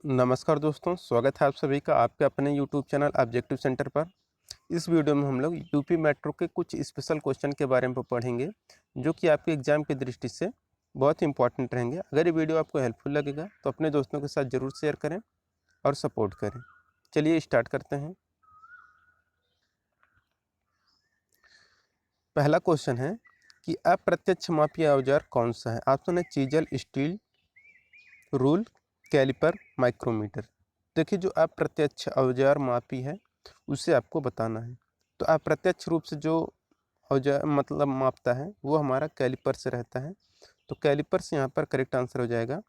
नमस्कार दोस्तों, स्वागत है आप सभी का आपके अपने YouTube चैनल ऑब्जेक्टिव सेंटर पर। इस वीडियो में हम लोग यूपी मेट्रो के कुछ स्पेशल क्वेश्चन के बारे में पढ़ेंगे, जो कि आपके एग्जाम की दृष्टि से बहुत इंपॉर्टेंट रहेंगे। अगर ये वीडियो आपको हेल्पफुल लगेगा तो अपने दोस्तों के साथ ज़रूर शेयर करें और सपोर्ट करें। चलिए स्टार्ट करते हैं। पहला क्वेश्चन है कि अप्रत्यक्ष मापी औजार कौन सा है। ऑप्शन है chisel, steel, rule, caliper, micrometer. देखिए, जो अप्रत्यक्ष औजार मापी है उसे आपको बताना है। तो अप्रत्यक्ष रूप से जो औजार मतलब मापता है वो हमारा कैलिपर से रहता है। तो कैलिपर से यहाँ पर करेक्ट आंसर हो जाएगा।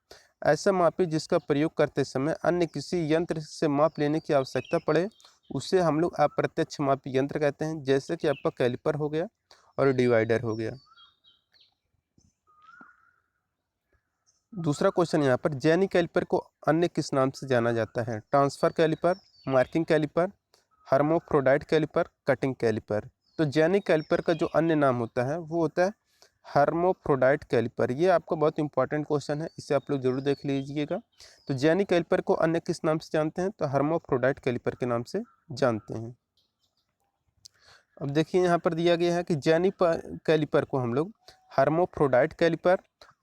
ऐसा मापी जिसका प्रयोग करते समय अन्य किसी यंत्र से माप लेने की आवश्यकता पड़े उसे हम लोग अप्रत्यक्ष मापी यंत्र कहते हैं, जैसे कि आपका कैलिपर हो गया और डिवाइडर हो गया। दूसरा क्वेश्चन यहाँ पर, जेनी कैलिपर को अन्य किस नाम से जाना जाता है। Transfer caliper, marking caliper, hermaphrodite caliper, cutting caliper. तो जेनी कैलिपर का जो अन्य नाम होता है वो होता है हर्मोफ्रोडाइट कैलिपर। ये आपका बहुत इंपॉर्टेंट क्वेश्चन है, इसे आप लोग जरूर देख लीजिएगा। तो जेनी कैलिपर को अन्य किस नाम से जानते हैं, तो हर्मोफ्रोडाइट कैलिपर के नाम से जानते हैं। अब देखिए, यहाँ पर दिया गया है कि जेनी कैलिपर को हम लोग हर्मोफ्रोडाइट कैलिपर,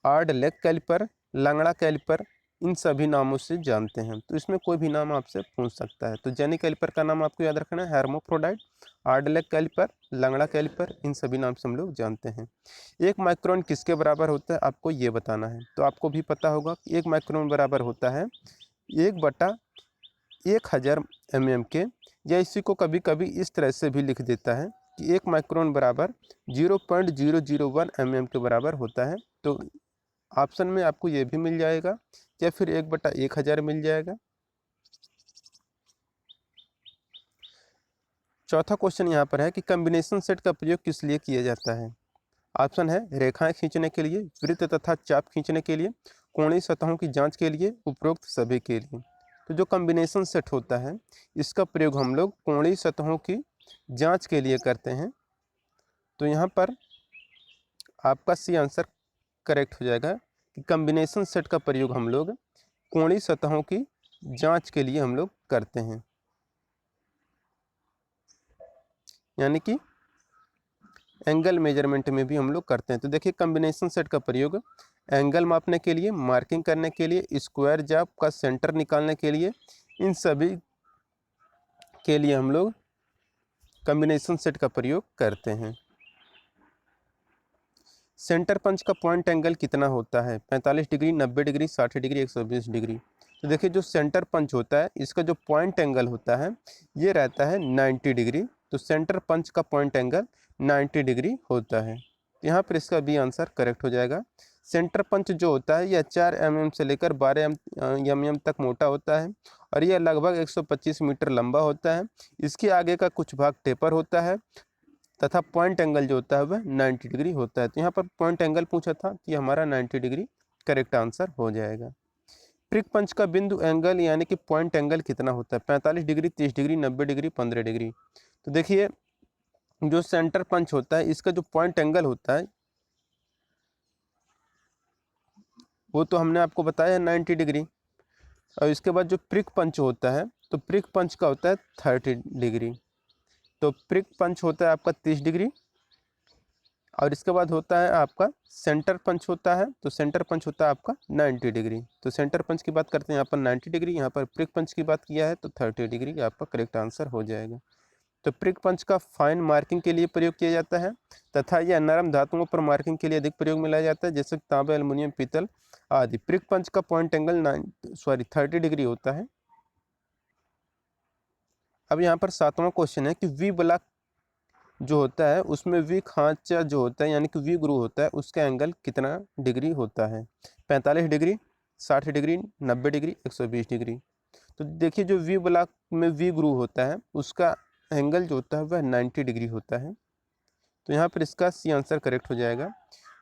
आर्ड लेग कैलिपर, लंगड़ा कैलिपर, इन सभी नामों से जानते हैं। तो इसमें कोई भी नाम आपसे पूछ सकता है। तो जेनी कैलिपर का नाम आपको याद रखना है हर्मोफ्रोडाइट, आर्ड लेग कैलिपर, लंगड़ा कैलिपर, इन सभी नाम से हम लोग जानते हैं। एक माइक्रोन किसके बराबर होता है, आपको ये बताना है। तो आपको भी पता होगा कि एक माइक्रोन बराबर होता है 1/1000 mm के, या इसी को कभी कभी इस तरह से भी लिख देता है कि एक माइक्रोन बराबर 0.001 mm के बराबर होता है। तो ऑप्शन में आपको ये भी मिल जाएगा या फिर 1/1000 मिल जाएगा। चौथा क्वेश्चन यहाँ पर है कि कॉम्बिनेशन सेट का प्रयोग किस लिए किया जाता है। ऑप्शन है रेखाएं खींचने के लिए, वृत्त तथा चाप खींचने के लिए, कोणीय सतहों की जांच के लिए, उपरोक्त सभी के लिए। तो जो कॉम्बिनेशन सेट होता है इसका प्रयोग हम लोग कोणीय सतहों की जांच के लिए करते हैं। तो यहाँ पर आपका सी आंसर करेक्ट हो जाएगा कि कॉम्बिनेशन सेट का प्रयोग हम लोग कोणीय सतहों की जांच के लिए हम लोग करते हैं, यानी कि एंगल मेजरमेंट में भी हम लोग करते हैं। तो देखिए, कॉम्बिनेशन सेट का प्रयोग एंगल मापने के लिए, मार्किंग करने के लिए, स्क्वायर जॉब का सेंटर निकालने के लिए, इन सभी के लिए हम लोग कॉम्बिनेशन सेट का प्रयोग करते हैं। सेंटर पंच का पॉइंट एंगल कितना होता है। 45 डिग्री, 90 डिग्री, 60 डिग्री, 120 डिग्री। तो देखिए, जो सेंटर पंच होता है इसका जो पॉइंट एंगल होता है ये रहता है 90 डिग्री। तो सेंटर पंच का पॉइंट एंगल 90 डिग्री होता है। यहाँ पर इसका बी आंसर करेक्ट हो जाएगा। सेंटर पंच जो होता है यह 4 mm से लेकर 12 mm तक मोटा होता है और यह लगभग 125 मीटर लंबा होता है। इसके आगे का कुछ भाग टेपर होता है तथा पॉइंट एंगल जो होता है वह 90 डिग्री होता है। तो यहाँ पर पॉइंट एंगल पूछा था कि हमारा 90 डिग्री करेक्ट आंसर हो जाएगा। प्रिक पंच का बिंदु एंगल यानी कि पॉइंट एंगल कितना होता है। 45 डिग्री, 30 डिग्री, 90 डिग्री, 15 डिग्री। तो देखिए, जो सेंटर पंच होता है इसका जो पॉइंट एंगल होता है वो तो हमने आपको बताया है 90 डिग्री। और इसके बाद जो प्रिक पंच होता है तो प्रिक पंच का होता है 30 डिग्री। तो प्रिक पंच होता है आपका 30 डिग्री और इसके बाद होता है आपका सेंटर पंच होता है। तो सेंटर पंच होता है आपका 90 डिग्री। तो सेंटर पंच की बात करते हैं यहाँ पर 90 डिग्री, यहाँ पर प्रिक पंच की बात किया है तो 30 डिग्री आपका करेक्ट आंसर हो जाएगा। तो प्रिक पंच का फाइन मार्किंग के लिए प्रयोग किया जाता है तथा यह नरम धातुओं पर मार्किंग के लिए अधिक प्रयोग में लाया जाता है, जैसे तांबे, एल्युमिनियम, पीतल आदि। प्रिक पंच का पॉइंट एंगल 30 डिग्री होता है। अब यहाँ पर 7वां क्वेश्चन है कि वी ब्लॉक जो होता है उसमें वी खांचा जो होता है यानी कि वी ग्रू होता है उसका एंगल कितना डिग्री होता है। 45 डिग्री, 60 डिग्री, 90 डिग्री, 120 डिग्री। तो देखिए, जो वी ब्लॉक में वी ग्रू होता है उसका एंगल जो होता है वह 90 डिग्री होता है। तो यहाँ पर इसका सी आंसर करेक्ट हो जाएगा।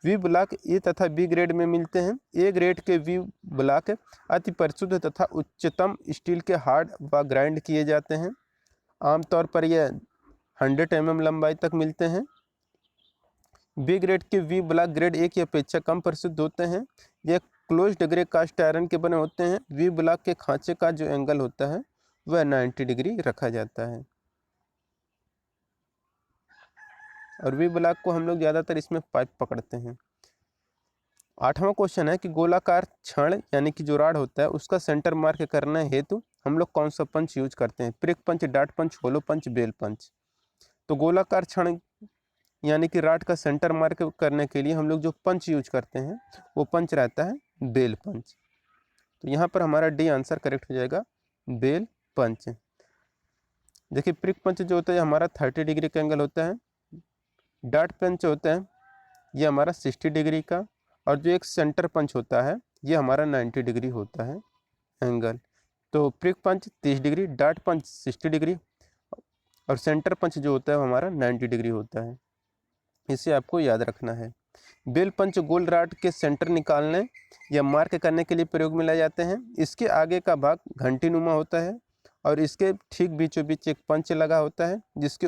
वी ब्लॉक ए तथा बी ग्रेड में मिलते हैं। ए ग्रेड के वी ब्लॉक अति परिशुद्ध तथा उच्चतम स्टील के हार्ड व ग्राइंड किए जाते हैं। आमतौर पर यह 100 mm लंबाई तक मिलते हैं। बी ग्रेड के वी ब्लॉक ग्रेड ए की अपेक्षा कम परिशुद्ध होते हैं। यह क्लोज्ड ग्रे कास्ट आयरन के बने होते हैं, वी ब्लॉक के खांचे का जो एंगल होता है वह 90 डिग्री रखा जाता है। और वी ब्लॉक को हम लोग ज़्यादातर इसमें पाइप पकड़ते हैं। 8वां क्वेश्चन है कि गोलाकार छड़ यानी कि जो राड होता है उसका सेंटर मार्क करने हेतु हम लोग कौन सा पंच यूज करते हैं? प्रिक पंच, डाट पंच, होलो पंच, बेल पंच। तो गोलाकार छड़ यानी कि राड का सेंटर मार्क करने के लिए हम लोग जो पंच यूज करते हैं वो पंच रहता है बेल पंच। तो यहाँ पर हमारा डी आंसर करेक्ट हो जाएगा, बेल पंच। देखिए प्रिक पंच जो होता है हमारा 30 डिग्री का एंगल होता है, डाट पंच होता है ये हमारा 60 डिग्री का, और जो एक सेंटर पंच होता है ये हमारा 90 डिग्री होता है एंगल। तो प्रिक पंच 30 डिग्री, डाट पंच 60 डिग्री और सेंटर पंच जो होता है वो हमारा 90 डिग्री होता है। इसे आपको याद रखना है। बेल पंच गोल राड के सेंटर निकालने या मार्क करने के लिए प्रयोग में लाए जाते हैं। इसके आगे का भाग घंटी नुमा होता है और इसके ठीक बीचों बीच एक पंच लगा होता है जिससे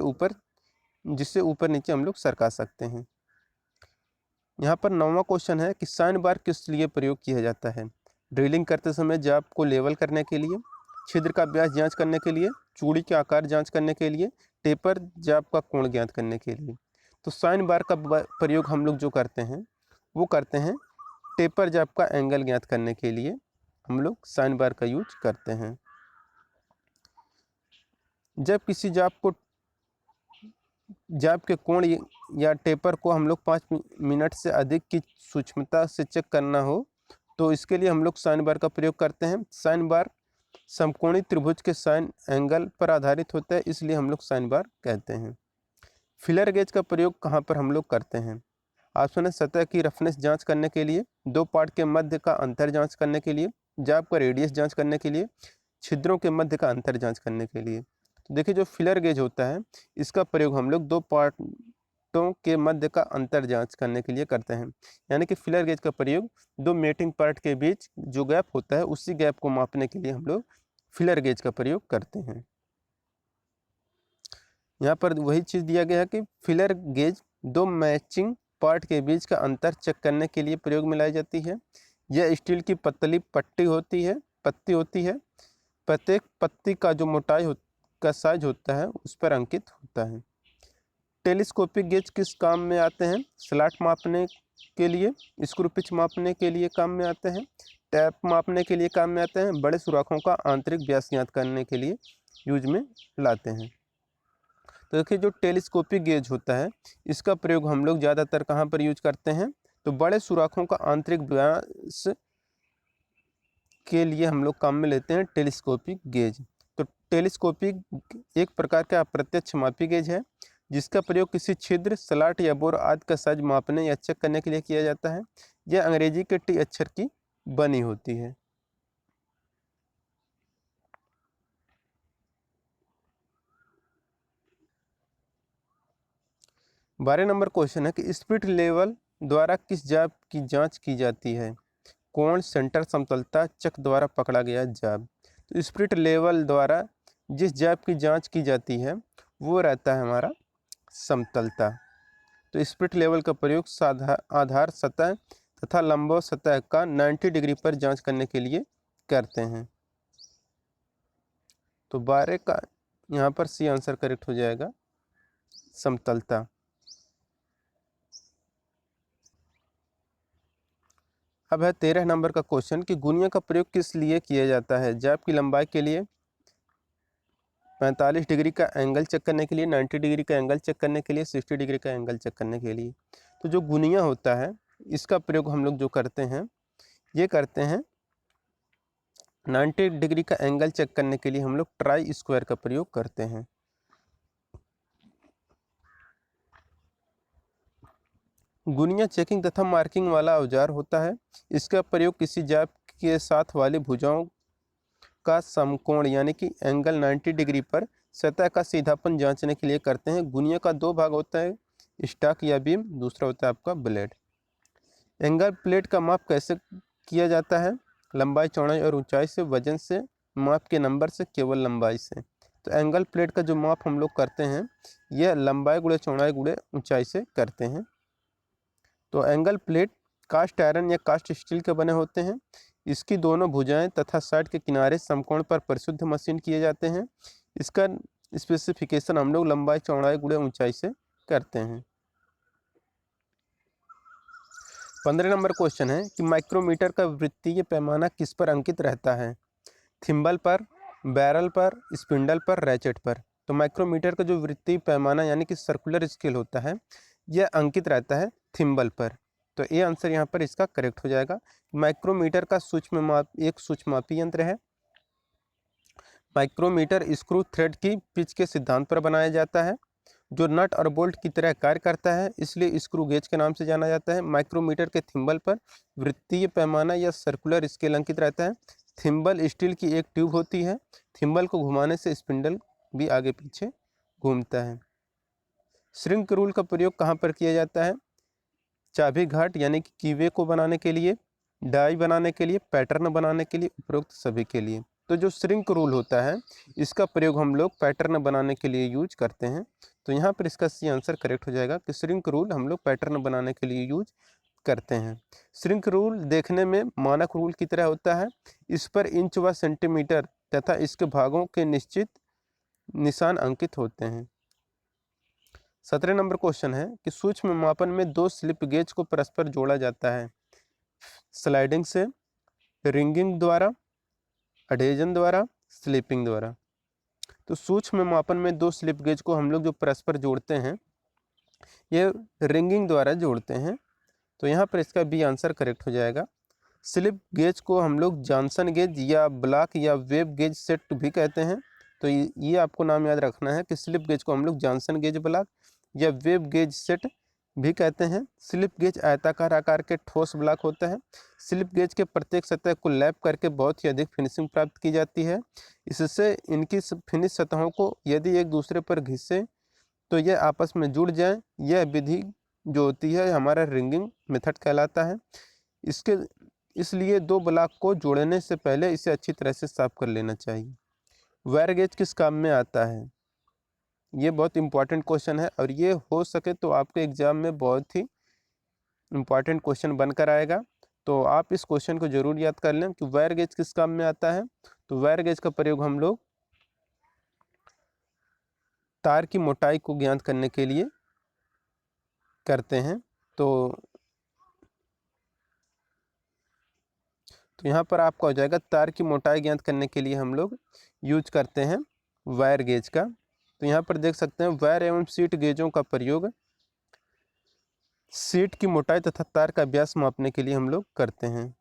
ऊपर नीचे हम लोग सरका सकते हैं। यहाँ पर 9वां क्वेश्चन है कि साइन बार किस लिए प्रयोग किया जाता है? ड्रिलिंग करते समय जाप को लेवल करने के लिए, छिद्र का व्यास जांच करने के लिए, चूड़ी के आकार जांच करने के लिए, टेपर जाप का कोण ज्ञात करने के लिए। तो साइन बार का प्रयोग हम लोग जो करते हैं वो करते हैं टेपर जाप का एंगल ज्ञात करने के लिए हम लोग साइन बार का यूज करते हैं। जब किसी जाप के कोण या टेपर को हम लोग 5 मिनट से अधिक की सूक्ष्मता से चेक करना हो तो इसके लिए हम लोग साइन बार का प्रयोग करते हैं। साइन बार समकोणी त्रिभुज के साइन एंगल पर आधारित होता है, इसलिए हम लोग साइन बार कहते हैं। फिलर गेज का प्रयोग कहाँ पर हम लोग करते हैं? ऑप्शन है सतह की रफनेस जांच करने के लिए, दो पार्ट के मध्य का अंतर जांच करने के लिए, जाप का रेडियस जांच करने के लिए, छिद्रों के मध्य का अंतर जांच करने के लिए। तो देखिए जो फिलर गेज होता है इसका प्रयोग हम लोग दो पार्टों के मध्य का अंतर जांच करने के लिए करते हैं। यानी कि फिलर गेज का प्रयोग दो मेटिंग पार्ट के बीच जो गैप होता है उसी गैप को मापने के लिए हम लोग फिलर गेज का प्रयोग करते हैं। यहाँ पर वही चीज़ दिया गया है कि फिलर गेज दो मैचिंग पार्ट के बीच का अंतर चेक करने के लिए प्रयोग में लाई जाती है। यह स्टील की पतली पट्टी होती है प्रत्येक पत्ती का जो मोटाई का साइज होता है उस पर अंकित होता है। टेलीस्कोपिक गेज किस काम में आते हैं? स्लॉट मापने के लिए, स्क्रू पिच मापने के लिए काम में आते हैं, टैप मापने के लिए काम में आते हैं, बड़े सुराखों का आंतरिक व्यास ज्ञात करने के लिए यूज में लाते हैं। तो देखिए जो टेलीस्कोपिक गेज होता है इसका प्रयोग हम लोग ज़्यादातर कहाँ पर यूज करते हैं? तो बड़े सुराखों का आंतरिक व्यास के लिए हम लोग काम में लेते हैं टेलीस्कोपिक गेज। तो टेलीस्कोपिक एक प्रकार का अप्रत्यक्ष मापी गेज है जिसका प्रयोग किसी छिद्र, स्लॉट या बोर आदि का साइज मापने या चेक करने के लिए किया जाता है। यह अंग्रेजी के टी अक्षर की बनी होती है। 12 नंबर क्वेश्चन है कि स्पिरिट लेवल द्वारा किस जाप की जांच की जाती है? कोण, सेंटर, समतलता, चक द्वारा पकड़ा गया जाप। तो स्पिरिट लेवल द्वारा जिस जाप की जांच की जाती है वो रहता है हमारा समतलता। तो स्पिरिट लेवल का प्रयोग आधार सतह तथा लंबवत सतह का 90 डिग्री पर जांच करने के लिए करते हैं। तो 12 का यहाँ पर सी आंसर करेक्ट हो जाएगा, समतलता। अब है 13 नंबर का क्वेश्चन कि गुनिया का प्रयोग किस लिए किया जाता है? जाप की लंबाई के लिए, 45 डिग्री का एंगल चेक करने के लिए, 90 डिग्री का एंगल चेक करने के लिए, 60 डिग्री का एंगल चेक करने के लिए। तो जो गुनिया होता है इसका प्रयोग हम लोग जो करते हैं ये करते हैं 90 डिग्री का एंगल चेक करने के लिए हम लोग ट्राई स्क्वायर का प्रयोग करते हैं। गुनिया चेकिंग तथा मार्किंग वाला औजार होता है। इसका प्रयोग किसी जाप के साथ वाली भुजाओं का समकोण यानी कि एंगल 90 डिग्री पर सतह का सीधापन जांचने के लिए करते हैं। गुनिया का दो भाग होता है, स्टॉक या बीम, दूसरा होता है आपका ब्लेड। एंगल प्लेट का माप कैसे किया जाता है? लंबाई, चौड़ाई और ऊंचाई से, वजन से, माप के नंबर से, केवल लंबाई से। तो एंगल प्लेट का जो माप हम लोग करते हैं यह लंबाई गुणे चौड़ाई गुणे ऊंचाई से करते हैं। तो एंगल प्लेट कास्ट आयरन या कास्ट स्टील के बने होते हैं। इसकी दोनों भुजाएं तथा साइड के किनारे समकोण पर परिशुद्ध मशीन किए जाते हैं। इसका स्पेसिफिकेशन हम लोग लंबाई चौड़ाई गुणे ऊंचाई से करते हैं। 15 नंबर क्वेश्चन है कि माइक्रोमीटर का वृत्तीय पैमाना किस पर अंकित रहता है? थिम्बल पर, बैरल पर, स्पिंडल पर, रैचेट पर। तो माइक्रोमीटर का जो वृत्तीय पैमाना यानी कि सर्कुलर स्केल होता है, यह अंकित रहता है थिम्बल पर। तो ये आंसर यहाँ पर इसका करेक्ट हो जाएगा। माइक्रोमीटर का सूक्ष्म माप एक सूक्ष्ममापी यंत्र है। माइक्रोमीटर स्क्रू थ्रेड की पिच के सिद्धांत पर बनाया जाता है, जो नट और बोल्ट की तरह कार्य करता है, इसलिए स्क्रू गेज के नाम से जाना जाता है। माइक्रोमीटर के थिम्बल पर वृत्तीय पैमाना या सर्कुलर स्केल अंकित रहता है। थिम्बल स्टील की एक ट्यूब होती है। थिम्बल को घुमाने से स्पिंडल भी आगे पीछे घूमता है। श्रिंक रूल का प्रयोग कहाँ पर किया जाता है? चाबी घाट यानी कि कीवे को बनाने के लिए, डाई बनाने के लिए, पैटर्न बनाने के लिए, उपरोक्त सभी के लिए। तो जो श्रिंक रूल होता है, इसका प्रयोग हम लोग पैटर्न बनाने के लिए यूज करते हैं। तो यहाँ पर इसका सी आंसर करेक्ट हो जाएगा कि श्रिंक रूल हम लोग पैटर्न बनाने के लिए यूज करते हैं। श्रिंक रूल देखने में मानक रूल की तरह होता है। इस पर इंच व सेंटीमीटर तथा इसके भागों के निश्चित निशान अंकित होते हैं। 17 नंबर क्वेश्चन है कि सूक्ष्म मापन में दो स्लिप गेज को परस्पर जोड़ा जाता है, स्लाइडिंग से, रिंगिंग द्वारा, अडेजन द्वारा, स्लिपिंग द्वारा। तो सूक्ष्म मापन में दो स्लिप गेज को हम लोग जो परस्पर जोड़ते हैं, ये रिंगिंग द्वारा जोड़ते हैं। तो यहाँ पर इसका बी आंसर करेक्ट हो जाएगा। स्लिप गेज को हम लोग जॉनसन गेज या ब्लॉक या वेब गेज सेट भी कहते हैं। तो ये आपको नाम याद रखना है कि स्लिप गेज को हम लोग जॉनसन गेज ब्लॉक या वेब गेज सेट भी कहते हैं। स्लिप गेज आयताकार आकार के ठोस ब्लॉक होता है। स्लिप गेज के प्रत्येक सतह को लैप करके बहुत ही अधिक फिनिशिंग प्राप्त की जाती है। इससे इनकी फिनिश सतहों को यदि एक दूसरे पर घिसे तो यह आपस में जुड़ जाए। यह विधि जो होती है हमारा रिंगिंग मेथड कहलाता है। इसलिए दो ब्लॉक को जोड़ने से पहले इसे अच्छी तरह से साफ कर लेना चाहिए। वायर गेज किस काम में आता है? ये बहुत इंपॉर्टेंट क्वेश्चन है और ये हो सके तो आपके एग्जाम में बहुत ही इंपॉर्टेंट क्वेश्चन बनकर आएगा। तो आप इस क्वेश्चन को जरूर याद कर लें कि वायर गेज किस काम में आता है। तो वायर गेज का प्रयोग हम लोग तार की मोटाई को ज्ञात करने के लिए करते हैं। तो यहाँ पर आपका हो जाएगा तार की मोटाई ज्ञात करने के लिए हम लोग यूज करते हैं वायर गेज का। तो यहाँ पर देख सकते हैं वायर एवं सीट गेजों का प्रयोग सीट की मोटाई तथा तार का व्यास मापने के लिए हम लोग करते हैं।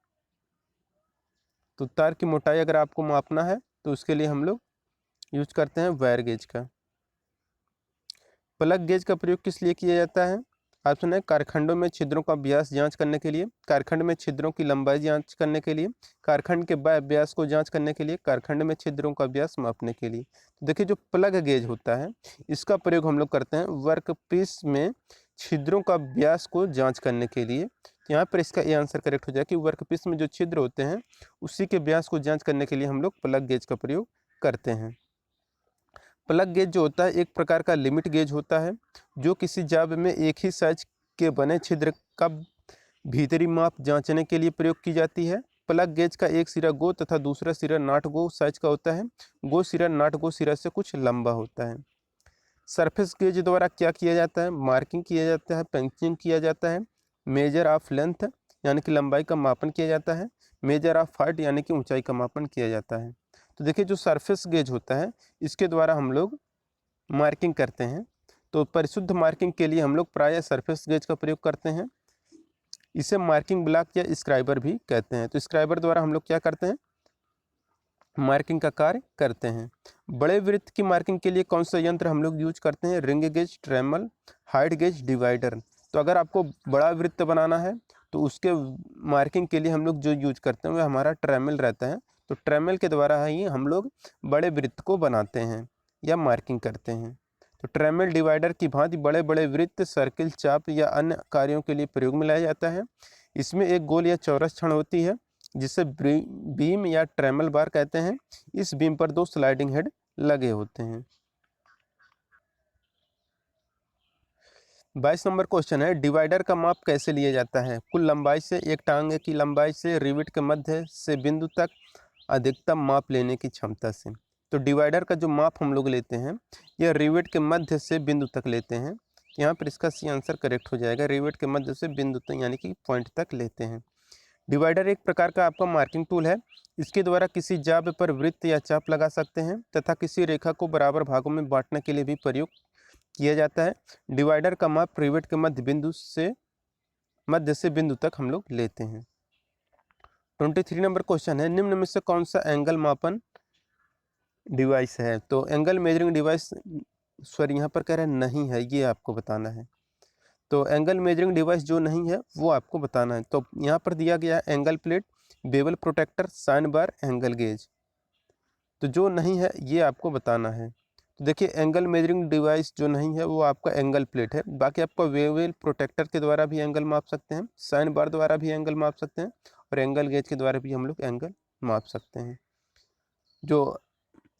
तो तार की मोटाई अगर आपको मापना है तो उसके लिए हम लोग यूज करते हैं वायर गेज का। प्लग गेज का प्रयोग किस लिए किया जाता है? ऑप्शन है कारखंडों में छिद्रों का व्यास जांच करने के लिए, कारखंड में छिद्रों की लंबाई जांच करने के लिए, कारखंड के व्यास को जांच करने के लिए, कारखंड में छिद्रों का व्यास मापने के लिए। तो देखिए जो प्लग गेज होता है इसका प्रयोग हम लोग करते हैं वर्कपीस में छिद्रों का व्यास को जांच करने के लिए। तो यहाँ पर इसका ये आंसर करेक्ट हो जाए कि वर्कपीस में जो छिद्र होते हैं उसी के व्यास को जाँच करने के लिए हम लोग प्लग गेज का प्रयोग करते हैं। प्लग गेज जो होता है एक प्रकार का लिमिट गेज होता है जो किसी जाब में एक ही साइज के बने छिद्र का भीतरी माप जांचने के लिए प्रयोग की जाती है। प्लग गेज का एक सिरा गो तथा दूसरा सिरा नाट गो साइज का होता है। गो सिरा नाट गो सिरा से कुछ लंबा होता है। सरफेस गेज द्वारा क्या किया जाता है? मार्किंग किया जाता है, पंचिंग किया जाता है, मेजर ऑफ लेंथ यानी कि लंबाई का मापन किया जाता है, मेजर ऑफ हाइट यानी कि ऊंचाई का मापन किया जाता है। तो देखिए जो सरफेस गेज होता है इसके द्वारा हम लोग मार्किंग करते हैं। तो परिशुद्ध मार्किंग के लिए हम लोग प्रायः सरफेस गेज का प्रयोग करते हैं। इसे मार्किंग ब्लॉक या स्क्राइबर भी कहते हैं। तो स्क्राइबर द्वारा हम लोग क्या करते हैं? मार्किंग का कार्य करते हैं। बड़े वृत्त की मार्किंग के लिए कौन सा यंत्र हम लोग यूज करते हैं? Ring gauge, trammel, height gauge, divider. तो अगर आपको बड़ा वृत्त बनाना है तो उसके मार्किंग के लिए हम लोग जो यूज करते हैं वह हमारा ट्रेमल रहता है। तो ट्रेमल के द्वारा ही हम लोग बड़े वृत्त को बनाते हैं या मार्किंग करते हैं। तो ट्रेमल डिवाइडर की भांति बड़े बड़े वृत्त, सर्किल, चाप या अन्य कार्यों के लिए प्रयोग में लाया जाता है। इसमें एक गोल या चौरस छड़ होती है जिसे बीम या ट्रेमल बार कहते हैं। इस बीम पर दो स्लाइडिंग हेड लगे होते हैं। 22 नंबर क्वेश्चन है, डिवाइडर का माप कैसे लिया जाता है? कुल लंबाई से, एक टांगे की लंबाई से, रिवेट के मध्य से बिंदु तक अधिकतम माप लेने की क्षमता से। तो डिवाइडर का जो माप हम लोग लेते हैं यह रिवेट के मध्य से बिंदु तक लेते हैं। यहाँ पर इसका सी आंसर करेक्ट हो जाएगा, रिवेट के मध्य से बिंदु तक यानी कि पॉइंट तक लेते हैं। डिवाइडर एक प्रकार का आपका मार्किंग टूल है। इसके द्वारा किसी जाब पर वृत्त या चाप लगा सकते हैं तथा किसी रेखा को बराबर भागों में बांटने के लिए भी प्रयोग किया जाता है। डिवाइडर का माप रिवेट के मध्य से बिंदु तक हम लोग लेते हैं। 23 नंबर क्वेश्चन है, निम्न में से कौन सा एंगल मापन डिवाइस है? तो एंगल मेजरिंग डिवाइस सॉरी यहाँ पर कह रहे हैं नहीं है, ये आपको बताना है। तो एंगल मेजरिंग डिवाइस जो नहीं है वो आपको बताना है। तो यहाँ पर दिया गया है angle plate, bevel protector, sine bar, angle gauge. तो जो नहीं है ये आपको बताना है। तो देखिए एंगल मेजरिंग डिवाइस जो नहीं है वो आपका एंगल प्लेट है। बाकी आपको बेवल प्रोटेक्टर के द्वारा भी एंगल माप सकते हैं, साइन बार द्वारा भी एंगल माप सकते हैं और एंगल गेज के द्वारा भी हम लोग एंगल माप सकते हैं। जो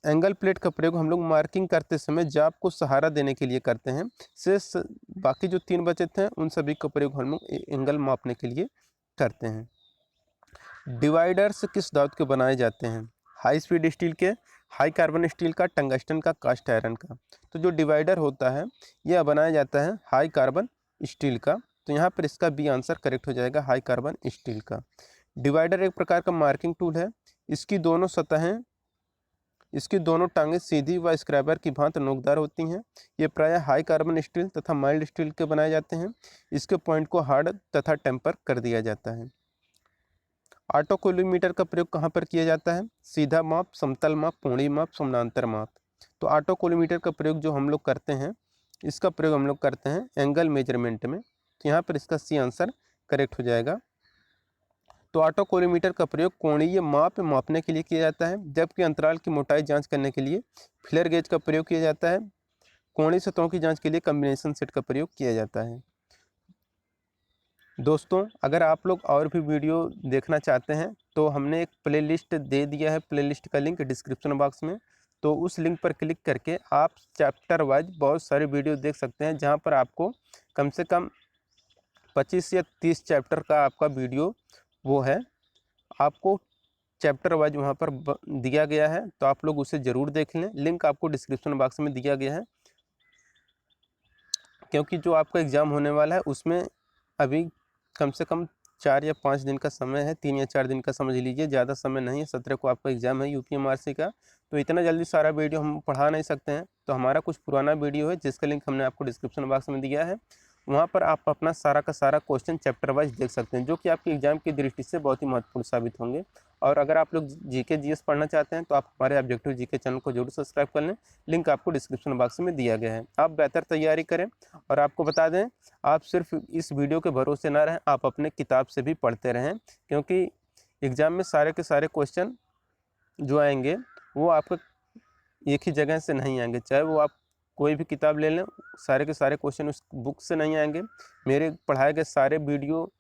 एंगल प्लेट का प्रयोग हम लोग मार्किंग करते समय जाप को सहारा देने के लिए करते हैं। शेष बाकी जो 3 बचे थे उन सभी का प्रयोग हम लोग एंगल मापने के लिए करते हैं। डिवाइडर्स किस धातु के बनाए जाते हैं? हाई स्पीड स्टील के, हाई कार्बन स्टील का, टंगस्टन का, कास्ट आयरन का। तो जो डिवाइडर होता है यह बनाया जाता है हाई कार्बन स्टील का। तो यहाँ पर इसका बी आंसर करेक्ट हो जाएगा, हाई कार्बन स्टील का। डिवाइडर एक प्रकार का मार्किंग टूल है। इसकी दोनों टांगें सीधी व स्क्रैबर की भांति नोकदार होती हैं। ये प्रायः हाई कार्बन स्टील तथा माइल्ड स्टील के बनाए जाते हैं। इसके पॉइंट को हार्ड तथा टेम्पर कर दिया जाता है। ऑटोकोलिमेटर का प्रयोग कहाँ पर किया जाता है? सीधा माप, समतल माप, कोणीय माप, समानांतर माप। तो ऑटोकोलिमेटर का प्रयोग जो हम लोग करते हैं इसका प्रयोग हम लोग करते हैं एंगल मेजरमेंट में। तो यहाँ पर इसका सी आंसर करेक्ट हो जाएगा। तो ऑटोकोलिमेटर का प्रयोग कोणीय माप मापने के लिए किया जाता है, जबकि अंतराल की मोटाई जांच करने के लिए फिलर गेज का प्रयोग किया जाता है। कोणीय सतहों की जांच के लिए कॉम्बिनेशन सेट का प्रयोग किया जाता है। दोस्तों अगर आप लोग और भी वीडियो देखना चाहते हैं तो हमने एक प्लेलिस्ट दे दिया है, प्लेलिस्ट का लिंक डिस्क्रिप्शन बॉक्स में। तो उस लिंक पर क्लिक करके आप चैप्टर वाइज बहुत सारे वीडियो देख सकते हैं, जहां पर आपको कम से कम 25 या 30 चैप्टर का आपका वीडियो वो है, आपको चैप्टर वाइज वहाँ पर दिया गया है। तो आप लोग उसे ज़रूर देख लें, लिंक आपको डिस्क्रिप्शन बॉक्स में दिया गया है। क्योंकि जो आपका एग्ज़ाम होने वाला है उसमें अभी कम से कम 4 या 5 दिन का समय है, 3 या 4 दिन का समझ लीजिए, ज़्यादा समय नहीं है। 17 को आपका एग्ज़ाम है यूपीएमआरसी का। तो इतना जल्दी सारा वीडियो हम पढ़ा नहीं सकते हैं। तो हमारा कुछ पुराना वीडियो है जिसका लिंक हमने आपको डिस्क्रिप्शन बॉक्स में दिया है, वहाँ पर आप अपना सारा का सारा क्वेश्चन चैप्टर वाइज देख सकते हैं, जो कि आपके एग्जाम की दृष्टि से बहुत ही महत्वपूर्ण साबित होंगे। और अगर आप लोग जीके जीएस पढ़ना चाहते हैं तो आप हमारे ऑब्जेक्टिव जीके चैनल को जरूर सब्सक्राइब कर लें, लिंक आपको डिस्क्रिप्शन बॉक्स में दिया गया है। आप बेहतर तैयारी करें। और आपको बता दें, आप सिर्फ इस वीडियो के भरोसे ना रहें, आप अपने किताब से भी पढ़ते रहें, क्योंकि एग्ज़ाम में सारे के सारे क्वेश्चन जो आएंगे वो आपको एक ही जगह से नहीं आएंगे। चाहे वो आप कोई भी किताब ले लें, सारे के सारे क्वेश्चन उस बुक से नहीं आएंगे। मेरे पढ़ाए गए सारे वीडियो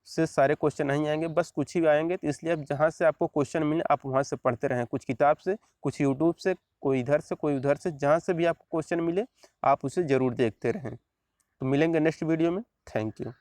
से सारे क्वेश्चन नहीं आएंगे, बस कुछ ही आएंगे। तो इसलिए अब जहाँ से आपको क्वेश्चन मिले आप वहाँ से पढ़ते रहें, कुछ किताब से, कुछ यूट्यूब से, कोई इधर से, कोई उधर से, जहाँ से भी आपको क्वेश्चन मिले आप उसे ज़रूर देखते रहें। तो मिलेंगे नेक्स्ट वीडियो में। Thank you.